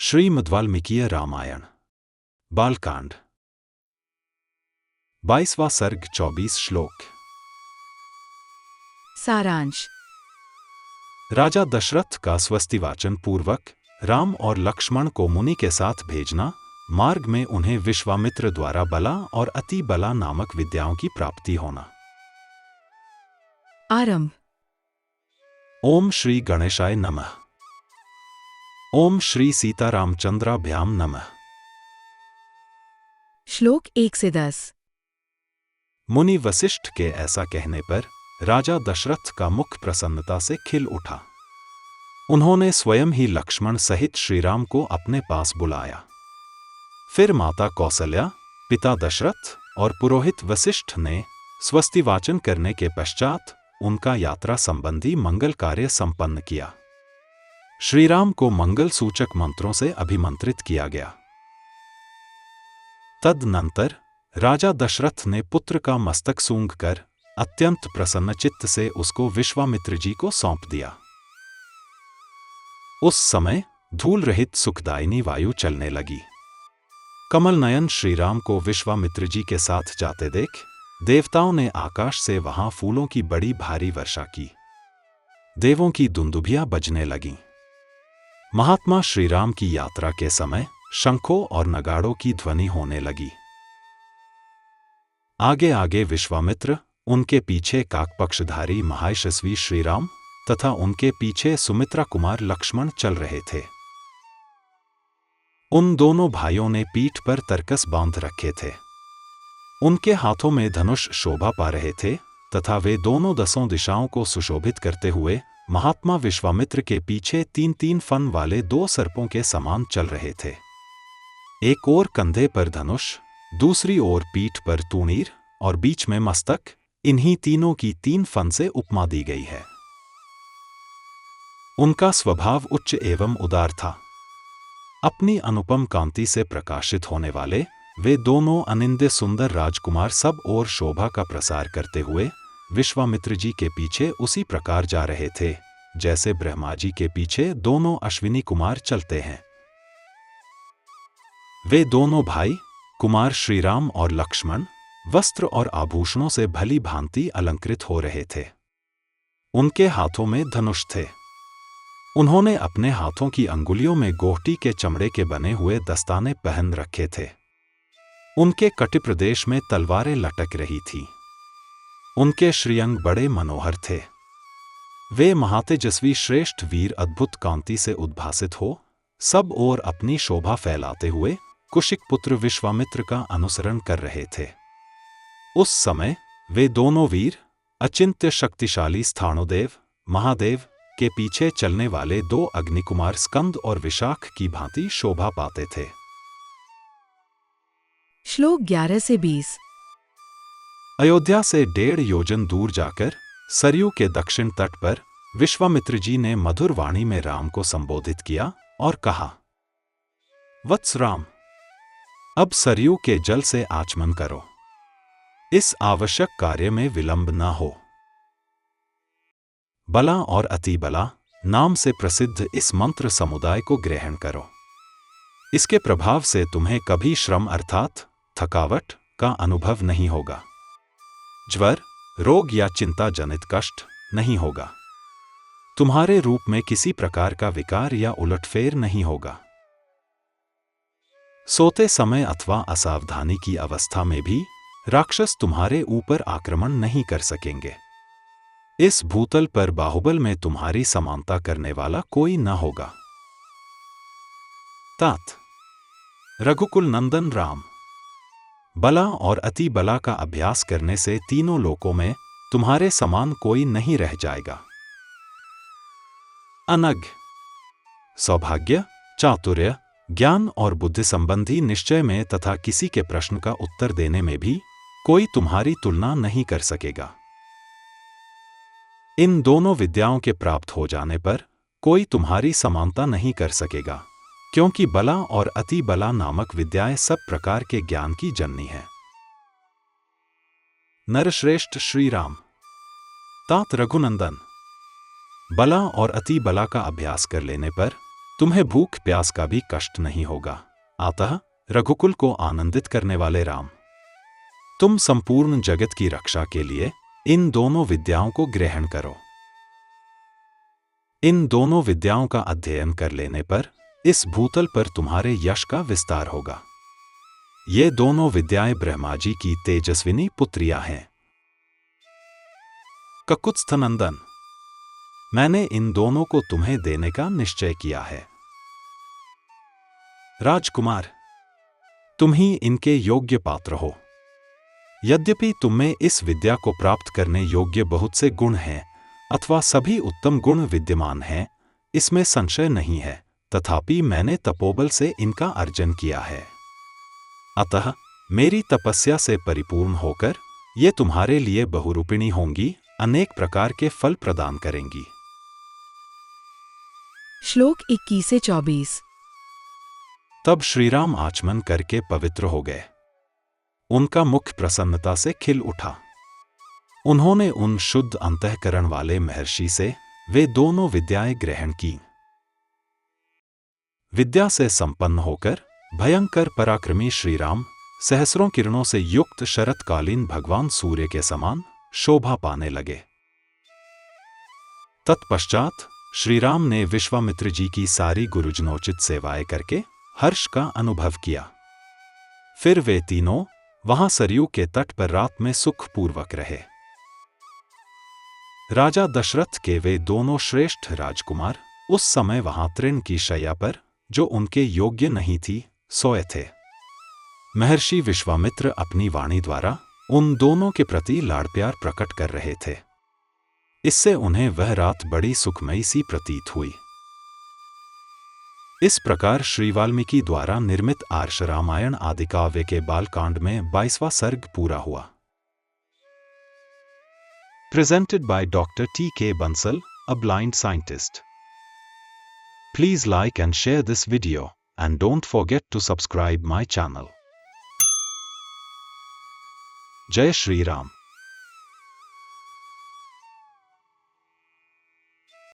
श्रीमद् वाल्मीकीय रामायण बालकांड 22वां सर्ग 24 श्लोक। सारांश। राजा दशरथ का स्वस्तिवाचन पूर्वक राम और लक्ष्मण को मुनि के साथ भेजना, मार्ग में उन्हें विश्वामित्र द्वारा बला और अति बला नामक विद्याओं की प्राप्ति होना। आरंभ। ओम श्री गणेशाय नमः। ओम श्री सीतारामचंद्राभ्याम नमः। श्लोक 1 से 10। मुनि वशिष्ठ के ऐसा कहने पर राजा दशरथ का मुख प्रसन्नता से खिल उठा। उन्होंने स्वयं ही लक्ष्मण सहित श्रीराम को अपने पास बुलाया। फिर माता कौसल्या, पिता दशरथ और पुरोहित वशिष्ठ ने स्वस्तिवाचन करने के पश्चात उनका यात्रा संबंधी मंगल कार्य संपन्न किया। श्रीराम को मंगल सूचक मंत्रों से अभिमंत्रित किया गया। तदनंतर राजा दशरथ ने पुत्र का मस्तक सूंघकर अत्यंत प्रसन्न चित्त से उसको विश्वामित्र जी को सौंप दिया। उस समय धूल रहित सुखदायिनी वायु चलने लगी। कमल नयन श्रीराम को विश्वामित्र जी के साथ जाते देख देवताओं ने आकाश से वहां फूलों की बड़ी भारी वर्षा की। देवों की दुंदुभियां बजने लगीं। महात्मा श्रीराम की यात्रा के समय शंखों और नगाड़ों की ध्वनि होने लगी। आगे आगे विश्वामित्र, उनके पीछे काकपक्षधारी महायशस्वी श्रीराम तथा उनके पीछे सुमित्रा कुमार लक्ष्मण चल रहे थे। उन दोनों भाइयों ने पीठ पर तरकस बांध रखे थे। उनके हाथों में धनुष शोभा पा रहे थे तथा वे दोनों 10 दिशाओं को सुशोभित करते हुए महात्मा विश्वामित्र के पीछे 3-3 फन वाले 2 सर्पों के समान चल रहे थे। एक ओर कंधे पर धनुष, दूसरी ओर पीठ पर तूणीर और बीच में मस्तक, इन्हीं तीनों की 3 फन से उपमा दी गई है। उनका स्वभाव उच्च एवं उदार था। अपनी अनुपम कांति से प्रकाशित होने वाले वे दोनों अनिंद्य सुंदर राजकुमार सब ओर शोभा का प्रसार करते हुए विश्वामित्र जी के पीछे उसी प्रकार जा रहे थे जैसे ब्रह्मा जी के पीछे दोनों अश्विनी कुमार चलते हैं। वे दोनों भाई कुमार श्रीराम और लक्ष्मण वस्त्र और आभूषणों से भली भांति अलंकृत हो रहे थे। उनके हाथों में धनुष थे। उन्होंने अपने हाथों की अंगुलियों में गोहटी के चमड़े के बने हुए दस्ताने पहन रखे थे। उनके कटिप्रदेश में तलवारें लटक रही थीं। उनके श्रीअंग बड़े मनोहर थे। वे महातेजस्वी श्रेष्ठ वीर अद्भुत कांति से उद्भासित हो सब ओर अपनी शोभा फैलाते हुए कुशिक पुत्र विश्वामित्र का अनुसरण कर रहे थे। उस समय वे दोनों वीर अचिंत्य शक्तिशाली स्थाणुदेव महादेव के पीछे चलने वाले 2 अग्निकुमार स्कंद और विशाख की भांति शोभा पाते थे। श्लोक 11 से 20। अयोध्या से 1.5 योजन दूर जाकर सरयू के दक्षिण तट पर विश्वामित्र जी ने मधुर वाणी में राम को संबोधित किया और कहा, वत्स राम, अब सरयू के जल से आचमन करो। इस आवश्यक कार्य में विलंब न हो। बला और अति बला नाम से प्रसिद्ध इस मंत्र समुदाय को ग्रहण करो। इसके प्रभाव से तुम्हें कभी श्रम अर्थात थकावट का अनुभव नहीं होगा। ज्वर, रोग या चिंता जनित कष्ट नहीं होगा। तुम्हारे रूप में किसी प्रकार का विकार या उलटफेर नहीं होगा। सोते समय अथवा असावधानी की अवस्था में भी राक्षस तुम्हारे ऊपर आक्रमण नहीं कर सकेंगे। इस भूतल पर बाहुबल में तुम्हारी समानता करने वाला कोई न होगा। तात रघुकुल नंदन राम, बला और अति बला का अभ्यास करने से तीनों लोकों में तुम्हारे समान कोई नहीं रह जाएगा। अनग, सौभाग्य, चातुर्य, ज्ञान और बुद्धि संबंधी निश्चय में तथा किसी के प्रश्न का उत्तर देने में भी कोई तुम्हारी तुलना नहीं कर सकेगा। इन दोनों विद्याओं के प्राप्त हो जाने पर कोई तुम्हारी समानता नहीं कर सकेगा, क्योंकि बला और अति बला नामक विद्याएं सब प्रकार के ज्ञान की जननी है। नरश्रेष्ठ श्रीराम, तात रघुनंदन, बला और अति बला का अभ्यास कर लेने पर तुम्हें भूख प्यास का भी कष्ट नहीं होगा। अतः रघुकुल को आनंदित करने वाले राम, तुम संपूर्ण जगत की रक्षा के लिए इन दोनों विद्याओं को ग्रहण करो। इन दोनों विद्याओं का अध्ययन कर लेने पर इस भूतल पर तुम्हारे यश का विस्तार होगा। ये दोनों विद्याएं ब्रह्मा जी की तेजस्विनी पुत्रियां हैं। ककुत्स्थनंदन, मैंने इन दोनों को तुम्हें देने का निश्चय किया है। राजकुमार, तुम ही इनके योग्य पात्र हो। यद्यपि तुम में इस विद्या को प्राप्त करने योग्य बहुत से गुण हैं अथवा सभी उत्तम गुण विद्यमान हैं, इसमें संशय नहीं है, तथापि मैंने तपोबल से इनका अर्जन किया है। अतः मेरी तपस्या से परिपूर्ण होकर ये तुम्हारे लिए बहुरूपिणी होंगी, अनेक प्रकार के फल प्रदान करेंगी। श्लोक 21 से 24। तब श्रीराम आचमन करके पवित्र हो गए। उनका मुख प्रसन्नता से खिल उठा। उन्होंने उन शुद्ध अंतःकरण वाले महर्षि से वे दोनों विद्याएं ग्रहण की। विद्या से संपन्न होकर भयंकर पराक्रमी श्रीराम सहस्रों किरणों से युक्त शरतकालीन भगवान सूर्य के समान शोभा पाने लगे। तत्पश्चात श्रीराम ने विश्वामित्र जी की सारी गुरुजनोचित सेवाएं करके हर्ष का अनुभव किया। फिर वे तीनों वहां सरयू के तट पर रात में सुखपूर्वक रहे। राजा दशरथ के वे दोनों श्रेष्ठ राजकुमार उस समय वहां तृण की शैया पर, जो उनके योग्य नहीं थी, सोए थे। महर्षि विश्वामित्र अपनी वाणी द्वारा उन दोनों के प्रति लाड़ प्यार प्रकट कर रहे थे। इससे उन्हें वह रात बड़ी सुखमयी सी प्रतीत हुई। इस प्रकार श्री वाल्मीकि द्वारा निर्मित आर्ष रामायण आदि काव्य के बालकांड में 22वां सर्ग पूरा हुआ। Presented by Dr. T.K. Bansal, a blind scientist. Please like and share this video, and don't forget to subscribe my channel. Jai Shri Ram.